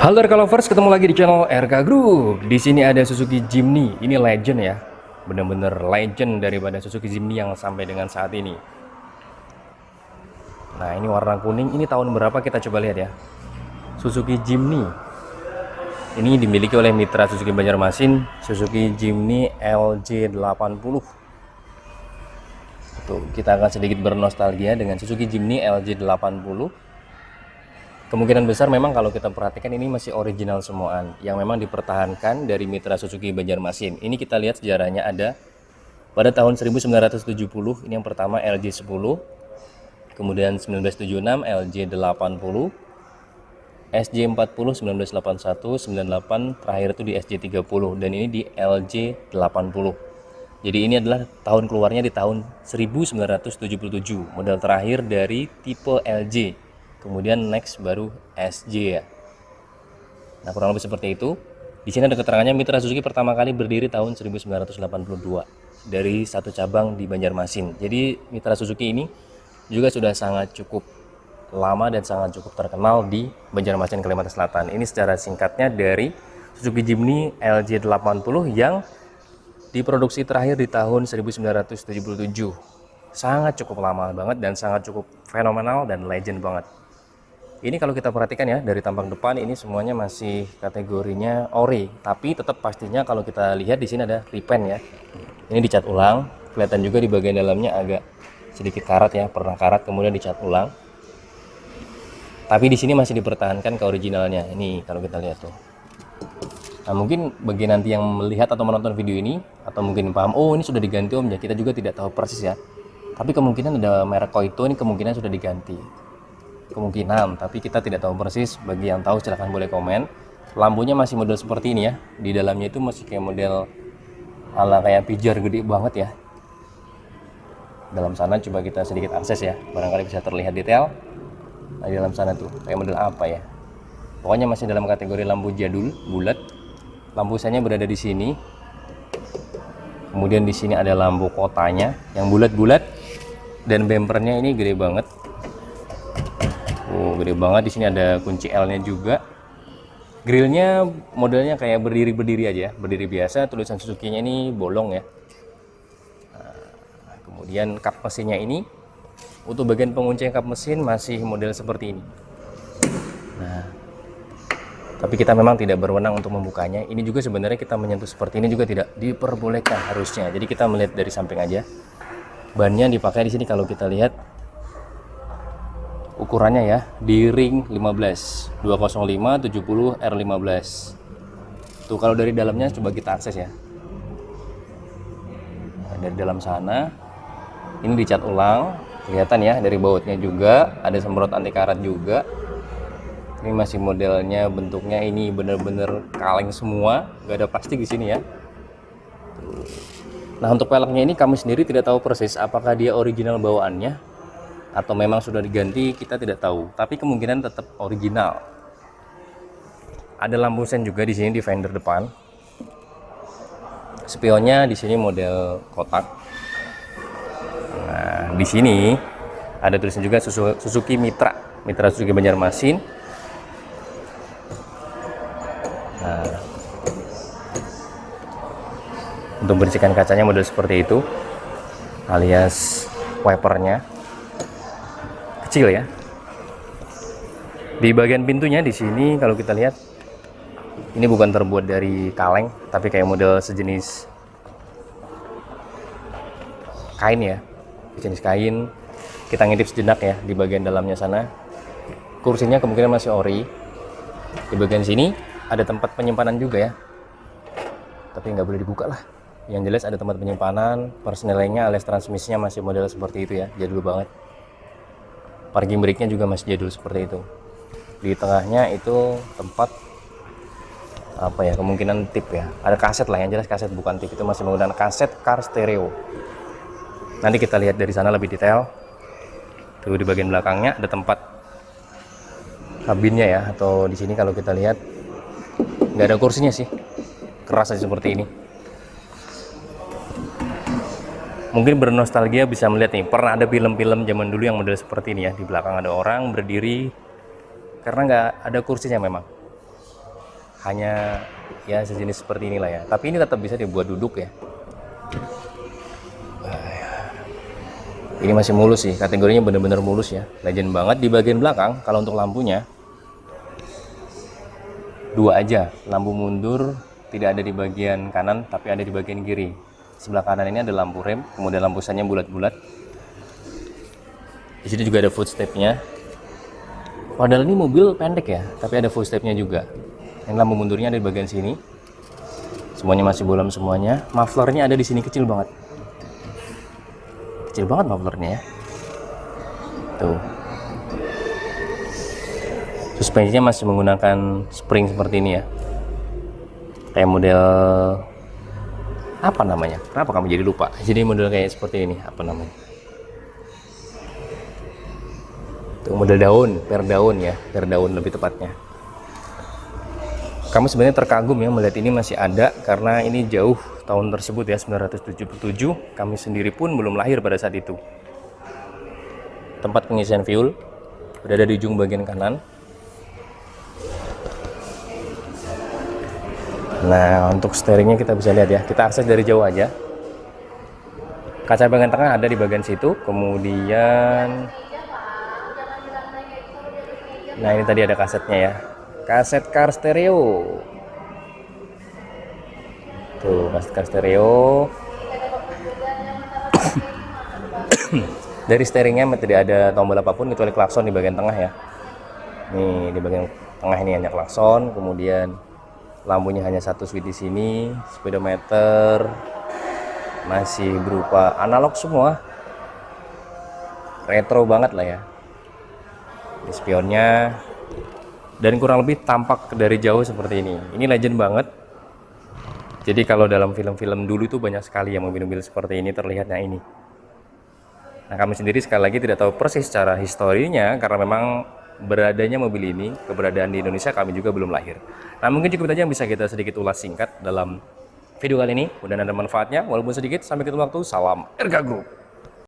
Halo RK Lovers, ketemu lagi di channel RK Group. Di sini ada Suzuki Jimny. Ini legend ya. Bener-bener legend daripada Suzuki Jimny yang sampai dengan saat ini. Nah, ini warna kuning. Ini tahun berapa kita coba lihat ya. Suzuki Jimny. Ini dimiliki oleh mitra Suzuki Banjarmasin, Suzuki Jimny LJ80. Tuh, kita akan sedikit bernostalgia dengan Suzuki Jimny LJ80. Kemungkinan besar memang kalau kita perhatikan ini masih original semuaan yang memang dipertahankan dari mitra Suzuki Banjarmasin. Ini kita lihat sejarahnya ada pada tahun 1970. Ini yang pertama LJ10, kemudian 1976 LJ80, SJ40 1981, 98, terakhir itu di SJ30 dan ini di LJ80. Jadi ini adalah tahun keluarnya di tahun 1977, model terakhir dari tipe LJ. Kemudian next baru SJ ya. Nah, kurang lebih seperti itu. Di sini ada keterangannya mitra Suzuki pertama kali berdiri tahun 1982 dari satu cabang di Banjarmasin. Jadi mitra Suzuki ini juga sudah sangat cukup lama dan sangat cukup terkenal di Banjarmasin, Kalimantan Selatan. Ini secara singkatnya dari Suzuki Jimny LJ80 yang diproduksi terakhir di tahun 1977. Sangat cukup lama banget dan sangat cukup fenomenal dan legend banget. Ini kalau kita perhatikan ya, dari tampang depan ini semuanya masih kategorinya ori, tapi tetap pastinya kalau kita lihat di sini ada repaint ya. Ini dicat ulang, kelihatan juga di bagian dalamnya agak sedikit karat ya, pernah karat kemudian dicat ulang. Tapi di sini masih dipertahankan ke originalnya. Ini kalau kita lihat tuh. Nah, mungkin bagi nanti yang melihat atau menonton video ini atau mungkin paham, oh ini sudah diganti om ya, kita juga tidak tahu persis ya. Tapi kemungkinan ada merek Koito ini kemungkinan sudah diganti. Kemungkinan, tapi kita tidak tahu persis. Bagi yang tahu silahkan boleh komen. Lampunya masih model seperti ini ya, di dalamnya itu masih kayak model ala kayak pijar gede banget ya. Dalam sana coba kita sedikit akses ya, barangkali bisa terlihat detail. Nah, di dalam sana tuh kayak model apa ya, pokoknya masih dalam kategori lampu jadul bulat. Lampu usahanya berada di sini, kemudian di sini ada lampu kotanya yang bulat-bulat dan bempernya ini gede banget. Oh, gede banget. Di sini ada kunci L-nya juga. Grillnya modelnya kayak berdiri-berdiri aja, berdiri biasa. Tulisan Suzuki-nya ini bolong ya. Nah, kemudian kap mesinnya ini, untuk bagian pengunci kap mesin masih model seperti ini. Nah, tapi kita memang tidak berwenang untuk membukanya. Ini juga sebenarnya kita menyentuh seperti ini juga tidak diperbolehkan harusnya. Jadi kita melihat dari samping aja. Bannya dipakai di sini kalau kita lihat ukurannya ya, di ring 15 205 70 R15. Tuh kalau dari dalamnya coba kita akses ya. Nah, dari dalam sana ini dicat ulang, kelihatan ya dari bautnya juga ada semprot anti karat juga. Ini masih modelnya, bentuknya ini bener-bener kaleng semua, gak ada plastik di sini ya. Tuh. Nah, untuk peleknya ini kami sendiri tidak tahu persis apakah dia original bawaannya atau memang sudah diganti, kita tidak tahu, tapi kemungkinan tetap original. Ada lampu sen juga di sini di fender depan. Spionnya di sini model kotak. Nah, di sini ada tulisan juga Suzuki Mitra Suzuki Banjarmasin. Nah, untuk bersihkan kacanya model seperti itu, alias wipernya kecil ya. Di bagian pintunya di sini kalau kita lihat ini bukan terbuat dari kaleng, tapi kayak model sejenis kain ya, sejenis kain. Kita ngintip sejenak ya di bagian dalamnya sana. Kursinya kemungkinan masih ori. Di bagian sini ada tempat penyimpanan juga ya, tapi nggak boleh dibuka lah. Yang jelas ada tempat penyimpanan. Persnelengnya alias transmisinya masih model seperti itu ya, jadul banget. Parking brake-nya juga masih jadul seperti itu. Di tengahnya itu tempat apa ya, kemungkinan tip ya, ada kaset lah, yang jelas kaset bukan tip. Itu masih menggunakan kaset car stereo. Nanti kita lihat dari sana lebih detail. Tuh di bagian belakangnya ada tempat kabinnya ya, atau di sini kalau kita lihat nggak ada kursinya sih, keras aja seperti ini. Mungkin bernostalgia bisa melihat nih, pernah ada film-film zaman dulu yang model seperti ini ya. Di belakang ada orang berdiri, karena nggak ada kursinya memang. hanya ya sejenis seperti inilah ya. Tapi ini tetap bisa dibuat duduk ya. Ini masih mulus sih, kategorinya bener-bener mulus ya, legend banget. Di bagian belakang kalau untuk lampunya dua aja, lampu mundur tidak ada di bagian kanan tapi ada di bagian kiri. Sebelah kanan ini ada lampu rem, kemudian lampu sannya bulat-bulat. Di sini juga ada footstepnya. Padahal ini mobil pendek ya, tapi ada footstepnya juga. Yang lampu mundurnya ada di bagian sini. Semuanya masih bolam semuanya. Mufflernya ada di sini kecil banget. Kecil banget mufflernya ya. Tuh. Suspensinya masih menggunakan spring seperti ini ya. Kayak model apa namanya? Kenapa kamu jadi lupa? Jadi model kayak seperti ini, apa namanya? Tuh model daun, per daun ya, per daun lebih tepatnya. Kamu sebenarnya terkagum ya melihat ini masih ada karena ini jauh tahun tersebut ya, 1977. Kami sendiri pun belum lahir pada saat itu. Tempat pengisian fuel berada di ujung bagian kanan. Nah, untuk steeringnya kita bisa lihat ya, kita akses dari jauh aja. Kaca bagian tengah ada di bagian situ, kemudian nah ini tadi ada kasetnya ya, kaset car stereo. Tuh, kaset car stereo. Dari steeringnya tidak ada tombol apapun kecuali klakson di bagian tengah ya. Nih di bagian tengah ini hanya klakson, kemudian lampunya hanya satu switch di sini, speedometer masih berupa analog semua, retro banget lah ya. Di spionnya dan kurang lebih tampak dari jauh seperti ini. Ini legend banget. Jadi kalau dalam film-film dulu itu banyak sekali yang mobil-mobil seperti ini terlihatnya ini. Nah kami sendiri sekali lagi tidak tahu persis secara historinya karena memang beradanya mobil ini, keberadaan di Indonesia kami juga belum lahir. Nah mungkin cukup saja yang bisa kita sedikit ulas singkat dalam video kali ini. Mudah-mudahan ada manfaatnya walaupun sedikit. Sampai ketemu waktu, salam Erga Group.